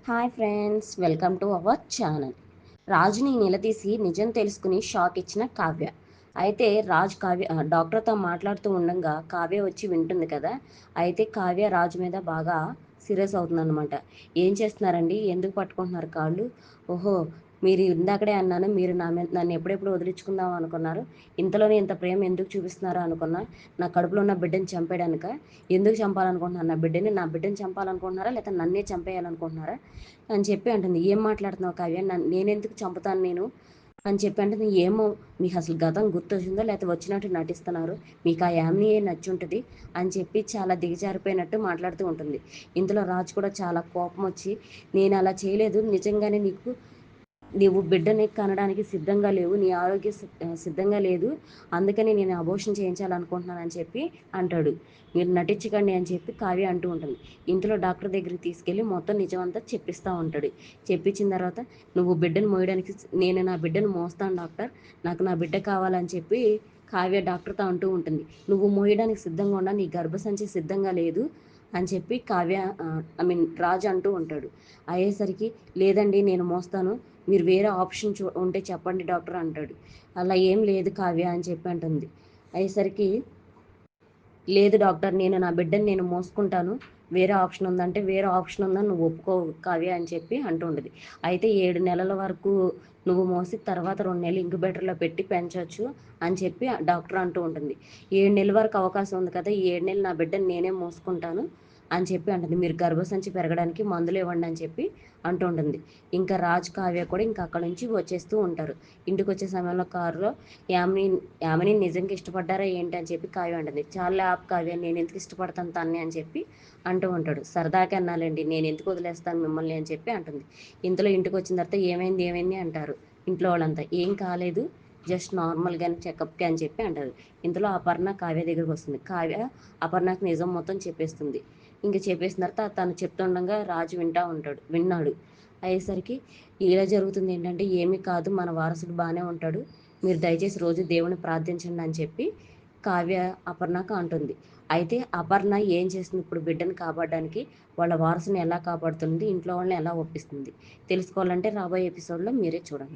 Hi friends, welcome to our channel. రాజుని నిలదీసి నిజం తెలుసుకుని షాక్ ఇచ్చిన కావ్య. అయితే రాజు డాక్టర్తో మాట్లాడుతూ ఉండగా కావ్య వచ్చి వింటుంది కదా. అయితే కావ్య రాజు మీద బాగా సీరియస్ అవుతుందన్నమాట. ఏం చేస్తున్నారండి, ఎందుకు పట్టుకుంటున్నారు కాళ్ళు? ఓహో, మీరు ఇందాకడే అన్నాను, మీరు నన్ను ఎప్పుడెప్పుడు వదిలించుకుందాం అనుకున్నారు, ఇంతలోనే ఇంత ప్రేమ ఎందుకు చూపిస్తున్నారో అనుకున్నా. నా కడుపులో ఉన్న బిడ్డని చంపేయడానిక? ఎందుకు చంపాలనుకుంటున్నారు నా బిడ్డని చంపాలనుకుంటున్నారా, లేకపోతే నన్నే చంపేయాలనుకుంటున్నారా అని చెప్పి అంటుంది. ఏం మాట్లాడుతున్నావు కావ్య, నేనెందుకు చంపుతాను నేను అని చెప్పి అంటే, ఏమో మీకు అసలు గతం గుర్తొచ్చిందో లేకపోతే వచ్చినట్టు నటిస్తున్నారు, మీకు ఆ యామినియే నచ్చుంటుంది అని చెప్పి చాలా దిగజారిపోయినట్టు మాట్లాడుతూ ఉంటుంది. ఇందులో రాజు కూడా చాలా కోపం వచ్చి, నేను అలా చేయలేదు, నిజంగానే నీవు బిడ్డని కనడానికి సిద్ధంగా లేవు, నీ ఆరోగ్యం సిద్ధంగా లేదు, అందుకని నేను అబోర్షన్ చేయించాలనుకుంటున్నానని చెప్పి అంటాడు. మీరు నటించకండి అని చెప్పి కావ్య అంటూ ఉంటుంది. ఇంట్లో డాక్టర్ దగ్గరికి తీసుకెళ్ళి మొత్తం నిజమంతా చెప్పిస్తూ ఉంటాడు. చెప్పించిన తర్వాత, నువ్వు బిడ్డను మోయడానికి, నేను నా బిడ్డను మోస్తాను డాక్టర్, నాకు నా బిడ్డ కావాలని చెప్పి కావ్య డాక్టర్తో అంటూ ఉంటుంది. నువ్వు మోయడానికి సిద్ధంగా ఉన్నా, నీ గర్భసంచి సిద్ధంగా లేదు అని చెప్పి కావ్య రాజు అంటూ ఉంటాడు. అయ్యేసరికి, లేదండి నేను మోస్తాను, మీరు వేరే ఆప్షన్ ఉంటే చెప్పండి డాక్టర్ అంటాడు. అలా ఏం లేదు కావ్య అని చెప్పి అంటుంది. అయ్యేసరికి, లేదు డాక్టర్, నేను నా బిడ్డని నేను మోసుకుంటాను, వేరే ఆప్షన్ ఉందంటే, వేరే ఆప్షన్ ఉందని నువ్వు ఒప్పుకో కావ్య అని చెప్పి అంటుండదు. అయితే 7 నెలల వరకు నువ్వు మోసి తర్వాత 2 నెలలు ఇంక్యుబేటర్లో పెట్టి పెంచవచ్చు అని చెప్పి డాక్టర్ అంటూ ఉంటుంది. 7 నెలల వరకు అవకాశం ఉంది కదా, ఈ 7 నెలలు నా బిడ్డని నేనే మోసుకుంటాను అని చెప్పి అంటుంది. మీరు గర్భసంచి పెరగడానికి మందులు ఇవ్వండి అని చెప్పి అంటుంటుంది. ఇంకా రాజ్ కావ్య కూడా ఇంకా అక్కడ నుంచి వచ్చేస్తూ ఉంటారు. ఇంటికి వచ్చే సమయంలో కారులో యామిని యామిని నిజంగా ఇష్టపడ్డారా ఏంటి అని చెప్పి కావ్య అంటుంది. చాలా ఆప్ కావ్య, నేను ఎందుకు ఇష్టపడతాను తన్ని అని చెప్పి అంటూ ఉంటాడు. సరదాగా అన్నాలండి, నేను ఎందుకు వదిలేస్తాను మిమ్మల్ని అని చెప్పి అంటుంది. ఇంతలో ఇంటికి వచ్చిన తర్వాత ఏమైంది ఏమైంది అంటారు ఇంట్లో వాళ్ళంతా. ఏం కాలేదు, జస్ట్ నార్మల్గానే చెకప్కి అని చెప్పి అంటారు. ఇంతలో అపర్ణ కావ్య దగ్గరికి వస్తుంది. కావ్య అపర్ణకు నిజం మొత్తం చెప్పేస్తుంది. ఇంక చెప్పేసిన తర్వాత తను చెప్తుండగా రాజు విన్నాడు. అయ్యేసరికి, ఇలా జరుగుతుంది ఏంటంటే, ఏమీ కాదు, మన వారసుడు బాగానే ఉంటాడు, మీరు దయచేసి రోజు దేవుని ప్రార్థించండి అని చెప్పి కావ్య అపర్ణకు అంటుంది. అయితే అపర్ణ ఏం చేస్తుంది ఇప్పుడు బిడ్డను కాపాడడానికి, వాళ్ళ వారసుని ఎలా కాపాడుతుంది, ఇంట్లో వాళ్ళని ఎలా ఒప్పిస్తుంది తెలుసుకోవాలంటే రాబోయే ఎపిసోడ్లో మీరే చూడండి.